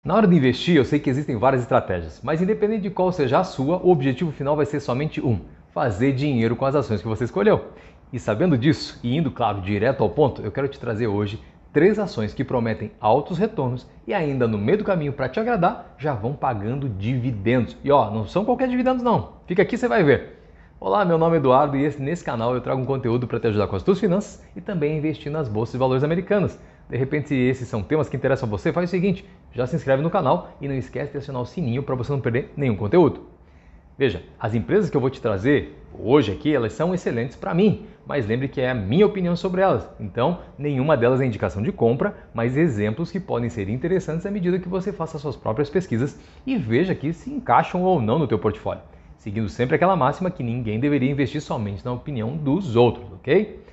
Na hora de investir, eu sei que existem várias estratégias, mas independente de qual seja a sua, o objetivo final vai ser somente um: fazer dinheiro com as ações que você escolheu. E sabendo disso, e indo, claro, direto ao ponto, eu quero te trazer hoje 3 ações que prometem altos retornos e ainda no meio do caminho para te agradar, já vão pagando dividendos. E ó, não são qualquer dividendos não, fica aqui e você vai ver. Olá, meu nome é Eduardo e nesse canal eu trago um conteúdo para te ajudar com as tuas finanças e também a investir nas bolsas de valores americanas. De repente, se esses são temas que interessam a você, faz o seguinte, já se inscreve no canal e não esquece de acionar o sininho para você não perder nenhum conteúdo. Veja, as empresas que eu vou te trazer hoje aqui, elas são excelentes para mim, mas lembre que é a minha opinião sobre elas. Então, nenhuma delas é indicação de compra, mas exemplos que podem ser interessantes à medida que você faça suas próprias pesquisas e veja aqui se encaixam ou não no teu portfólio. Seguindo sempre aquela máxima que ninguém deveria investir somente na opinião dos outros, ok?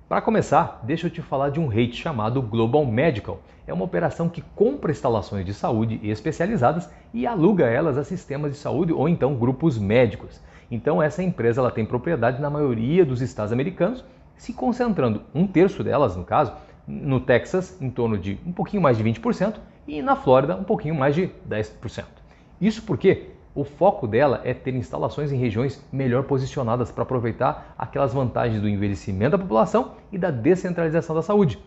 Para começar, deixa eu te falar de um REIT chamado Global Medical. É uma operação que compra instalações de saúde especializadas e aluga elas a sistemas de saúde ou então grupos médicos. Então essa empresa ela tem propriedade na maioria dos estados americanos, se concentrando 1/3 delas, no caso, no Texas, em torno de um pouquinho mais de 20% e na Flórida, um pouquinho mais de 10%. Isso porque o foco dela é ter instalações em regiões melhor posicionadas para aproveitar aquelas vantagens do envelhecimento da população e da descentralização da saúde.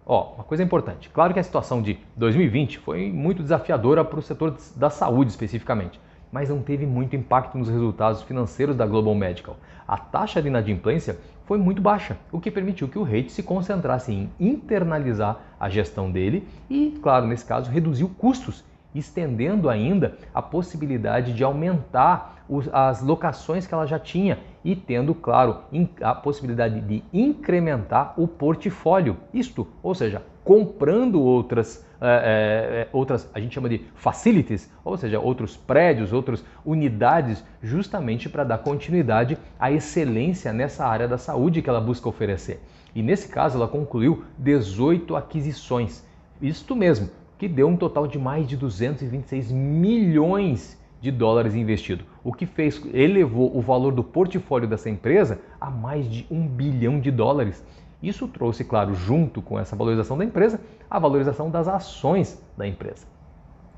Ó, uma coisa importante, claro que a situação de 2020 foi muito desafiadora para o setor da saúde especificamente, mas não teve muito impacto nos resultados financeiros da Global Medical. A taxa de inadimplência foi muito baixa, o que permitiu que o REIT se concentrasse em internalizar a gestão dele e, claro, nesse caso, reduziu custos, estendendo ainda a possibilidade de aumentar as locações que ela já tinha e tendo, claro, a possibilidade de incrementar o portfólio. Isto, ou seja, comprando outras, a gente chama de facilities, ou seja, outros prédios, outras unidades, justamente para dar continuidade à excelência nessa área da saúde que ela busca oferecer. E nesse caso ela concluiu 18 aquisições. Isto mesmo, que deu um total de mais de 226 milhões de dólares investido, o que elevou o valor do portfólio dessa empresa a mais de 1 bilhão de dólares. Isso trouxe, claro, junto com essa valorização da empresa, a valorização das ações da empresa,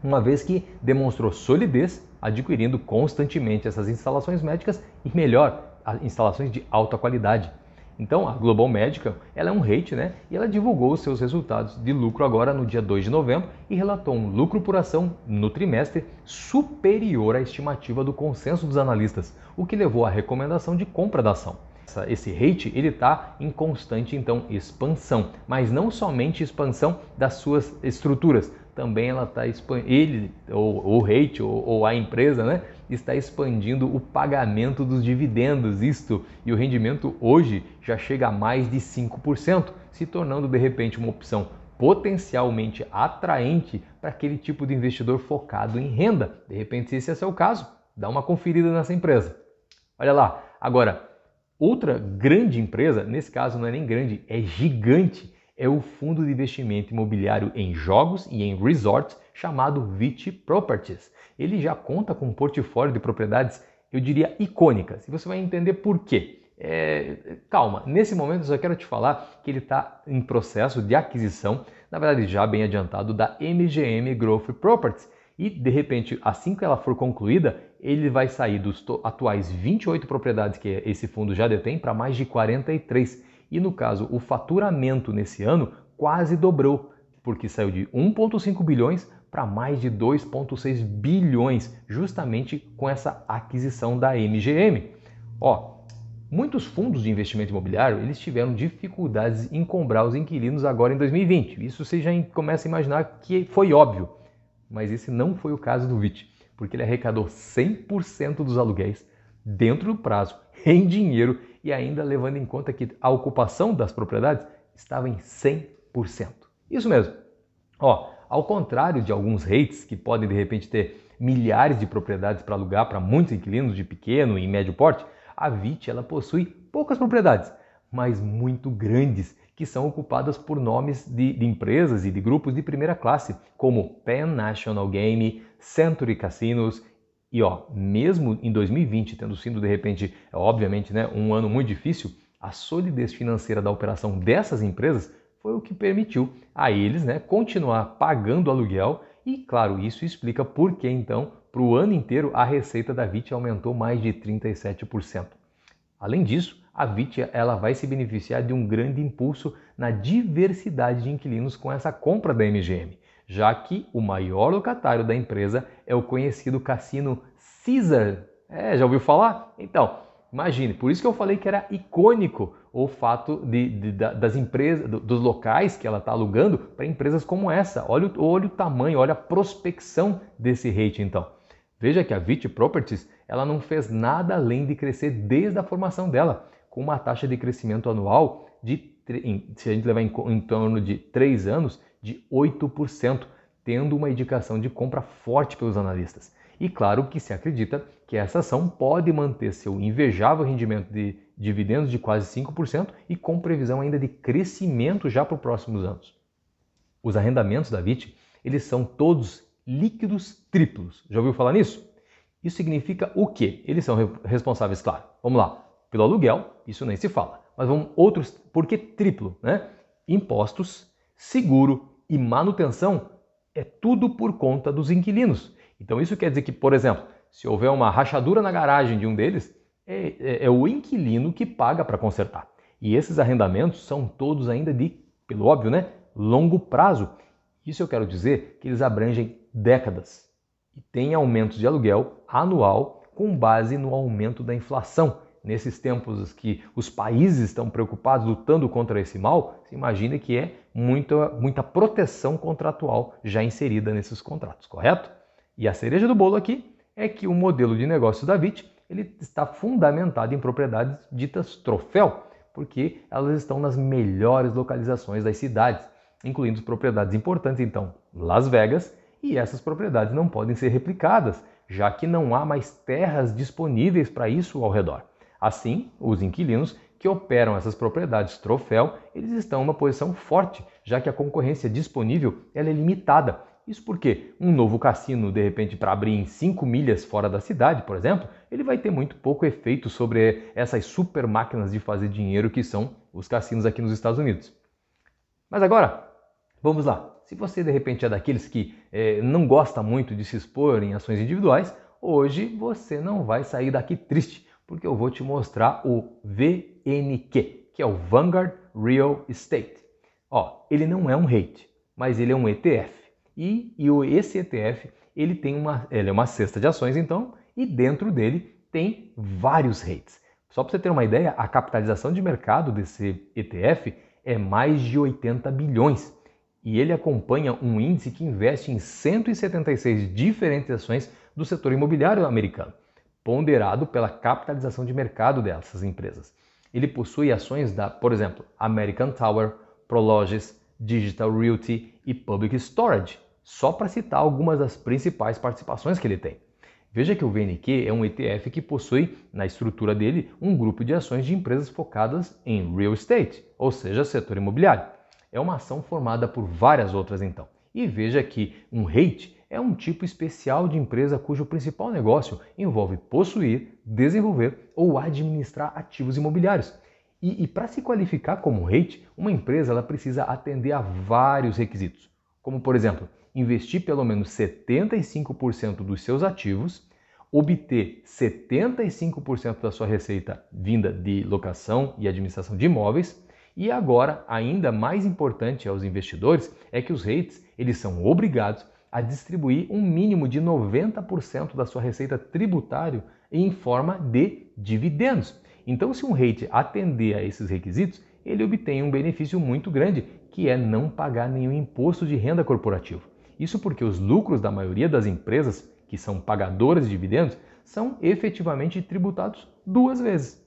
uma vez que demonstrou solidez, adquirindo constantemente essas instalações médicas e, melhor, instalações de alta qualidade. Então, a Global Medical, ela é um REIT, né? E ela divulgou os seus resultados de lucro agora no dia 2 de novembro e relatou um lucro por ação no trimestre superior à estimativa do consenso dos analistas, o que levou à recomendação de compra da ação. Esse REIT está em constante então expansão, mas não somente expansão das suas estruturas, também ela está o REIT ou a empresa, né, está expandindo o pagamento dos dividendos, e o rendimento hoje já chega a mais de 5%, se tornando de repente uma opção potencialmente atraente para aquele tipo de investidor focado em renda. De repente, se esse é o seu caso, dá uma conferida nessa empresa. Olha lá, agora, outra grande empresa, nesse caso não é nem grande, é gigante, é o fundo de investimento imobiliário em jogos e em resorts chamado VICI Properties. Ele já conta com um portfólio de propriedades, eu diria, icônicas. E você vai entender por quê. Calma, nesse momento eu só quero te falar que ele está em processo de aquisição, na verdade já bem adiantado, da MGM Growth Properties. E, de repente, assim que ela for concluída, ele vai sair dos atuais 28 propriedades que esse fundo já detém para mais de 43. E, no caso, o faturamento nesse ano quase dobrou, porque saiu de 1,5 bilhões para mais de 2,6 bilhões, justamente com essa aquisição da MGM. Ó, muitos fundos de investimento imobiliário eles tiveram dificuldades em comprar os inquilinos agora em 2020. Isso você já começa a imaginar que foi óbvio. Mas esse não foi o caso do VICI, porque ele arrecadou 100% dos aluguéis dentro do prazo, em dinheiro e ainda levando em conta que a ocupação das propriedades estava em 100%. Isso mesmo. Ó, ao contrário de alguns REITs que podem de repente ter milhares de propriedades para alugar para muitos inquilinos de pequeno e médio porte, a VICI ela possui poucas propriedades, mas muito grandes, que são ocupadas por nomes de empresas e de grupos de primeira classe, como Penn National Game, Century Casinos. E ó, mesmo em 2020, tendo sido de repente, obviamente, né, um ano muito difícil, a solidez financeira da operação dessas empresas foi o que permitiu a eles, né, continuar pagando aluguel E, claro, isso explica por que, então, para o ano inteiro, a receita da VIT aumentou mais de 37%. Além disso, a VIT ela vai se beneficiar de um grande impulso na diversidade de inquilinos com essa compra da MGM, já que o maior locatário da empresa é o conhecido cassino Caesars. Já ouviu falar? Então, imagine, por isso que eu falei que era icônico o fato das empresas, dos locais que ela está alugando para empresas como essa. Olha o tamanho, olha a prospecção desse rate então. Veja que a VIT Properties ela não fez nada além de crescer desde a formação dela, com uma taxa de crescimento anual se a gente levar em torno de 3 anos, de 8%, tendo uma indicação de compra forte pelos analistas. E claro que se acredita que essa ação pode manter seu invejável rendimento de dividendos de quase 5% e com previsão ainda de crescimento já para os próximos anos. Os arrendamentos da VIT, eles são todos líquidos triplos. Já ouviu falar nisso? Isso significa o quê? Eles são responsáveis, claro. Vamos lá. Pelo aluguel, isso nem se fala. Mas vamos outros, por que triplo, né? Impostos, seguro e manutenção é tudo por conta dos inquilinos. Então isso quer dizer que, por exemplo, se houver uma rachadura na garagem de um deles, é o inquilino que paga para consertar. E esses arrendamentos são todos ainda pelo óbvio, né, longo prazo. Isso eu quero dizer que eles abrangem décadas e têm aumentos de aluguel anual com base no aumento da inflação. Nesses tempos que os países estão preocupados lutando contra esse mal, se imagina que é muita proteção contratual já inserida nesses contratos, correto? E a cereja do bolo aqui é que o modelo de negócio da VIT ele está fundamentado em propriedades ditas troféu, porque elas estão nas melhores localizações das cidades, incluindo propriedades importantes, então, Las Vegas, e essas propriedades não podem ser replicadas, já que não há mais terras disponíveis para isso ao redor. Assim, os inquilinos que operam essas propriedades troféu, eles estão numa posição forte, já que a concorrência disponível ela é limitada. Isso porque um novo cassino, de repente, para abrir em 5 milhas fora da cidade, por exemplo, ele vai ter muito pouco efeito sobre essas super máquinas de fazer dinheiro que são os cassinos aqui nos Estados Unidos. Mas agora, vamos lá. Se você, de repente, é daqueles que não gosta muito de se expor em ações individuais, hoje você não vai sair daqui triste, porque eu vou te mostrar o VNQ, que é o Vanguard Real Estate. Ele não é um REIT, mas ele é um ETF. Esse ETF ele é uma cesta de ações, então, e dentro dele tem vários REITs. Só para você ter uma ideia, a capitalização de mercado desse ETF é mais de 80 bilhões. E ele acompanha um índice que investe em 176 diferentes ações do setor imobiliário americano, ponderado pela capitalização de mercado dessas empresas. Ele possui ações da, por exemplo, American Tower, Prologis, Digital Realty e Public Storage, só para citar algumas das principais participações que ele tem. Veja que o VNQ é um ETF que possui, na estrutura dele, um grupo de ações de empresas focadas em real estate, ou seja, setor imobiliário. É uma ação formada por várias outras então. E veja que um REIT é um tipo especial de empresa cujo principal negócio envolve possuir, desenvolver ou administrar ativos imobiliários. E para se qualificar como REIT, uma empresa ela precisa atender a vários requisitos, como por exemplo, investir pelo menos 75% dos seus ativos, obter 75% da sua receita vinda de locação e administração de imóveis, e agora, ainda mais importante aos investidores, é que os REITs eles são obrigados a distribuir um mínimo de 90% da sua receita tributária em forma de dividendos. Então, se um REIT atender a esses requisitos, ele obtém um benefício muito grande, que é não pagar nenhum imposto de renda corporativo. Isso porque os lucros da maioria das empresas, que são pagadoras de dividendos, são efetivamente tributados 2 vezes.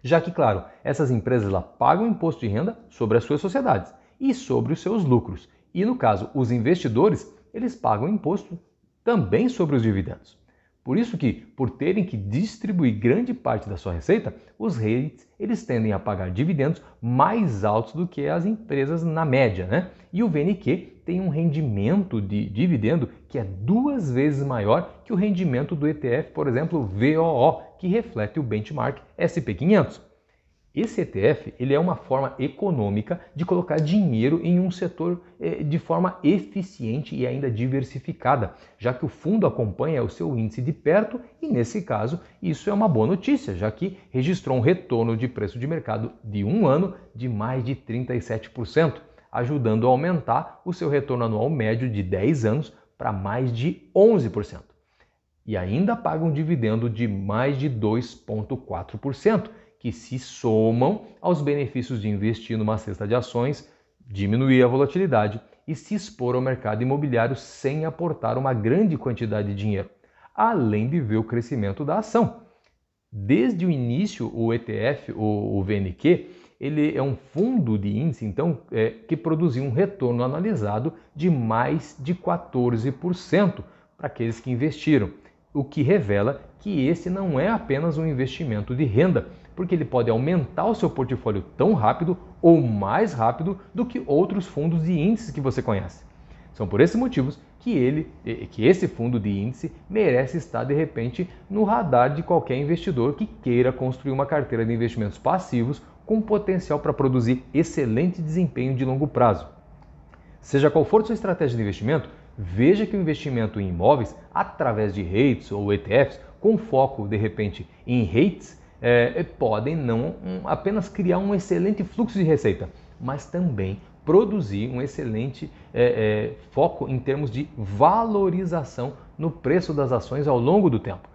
Já que, claro, essas empresas lá pagam imposto de renda sobre as suas sociedades e sobre os seus lucros. E no caso, os investidores, eles pagam imposto também sobre os dividendos. Por isso que, por terem que distribuir grande parte da sua receita, os REITs eles tendem a pagar dividendos mais altos do que as empresas na média, né? E o VNQ tem um rendimento de dividendo que é 2 vezes maior que o rendimento do ETF, por exemplo, VOO, que reflete o benchmark SP500. Esse ETF ele é uma forma econômica de colocar dinheiro em um setor de forma eficiente e ainda diversificada, já que o fundo acompanha o seu índice de perto e, nesse caso, isso é uma boa notícia, já que registrou um retorno de preço de mercado de um ano de mais de 37%, ajudando a aumentar o seu retorno anual médio de 10 anos para mais de 11%. E ainda paga um dividendo de mais de 2,4%, que se somam aos benefícios de investir numa cesta de ações, diminuir a volatilidade e se expor ao mercado imobiliário sem aportar uma grande quantidade de dinheiro, além de ver o crescimento da ação. Desde o início, o ETF, o VNQ, ele é um fundo de índice então, que produziu um retorno analisado de mais de 14% para aqueles que investiram, o que revela que esse não é apenas um investimento de renda, porque ele pode aumentar o seu portfólio tão rápido ou mais rápido do que outros fundos de índices que você conhece. São por esses motivos que esse fundo de índice merece estar de repente no radar de qualquer investidor que queira construir uma carteira de investimentos passivos com potencial para produzir excelente desempenho de longo prazo. Seja qual for sua estratégia de investimento, veja que o investimento em imóveis através de REITs ou ETFs, com foco de repente em REITs, podem não apenas criar um excelente fluxo de receita, mas também produzir um excelente foco em termos de valorização no preço das ações ao longo do tempo.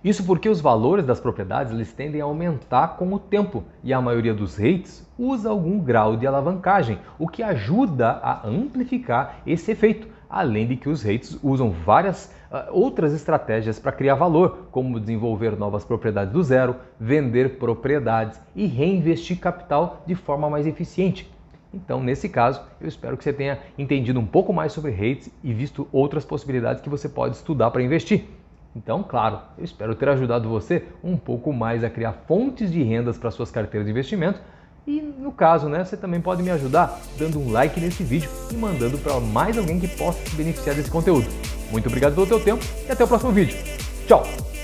Isso porque os valores das propriedades eles tendem a aumentar com o tempo e a maioria dos REITs usa algum grau de alavancagem, o que ajuda a amplificar esse efeito. Além de que os REITs usam várias outras estratégias para criar valor, como desenvolver novas propriedades do zero, vender propriedades e reinvestir capital de forma mais eficiente. Então, nesse caso, eu espero que você tenha entendido um pouco mais sobre REITs e visto outras possibilidades que você pode estudar para investir. Então, claro, eu espero ter ajudado você um pouco mais a criar fontes de rendas para suas carteiras de investimento. E no caso, você também pode me ajudar dando um like nesse vídeo e mandando para mais alguém que possa se beneficiar desse conteúdo. Muito obrigado pelo teu tempo e até o próximo vídeo. Tchau!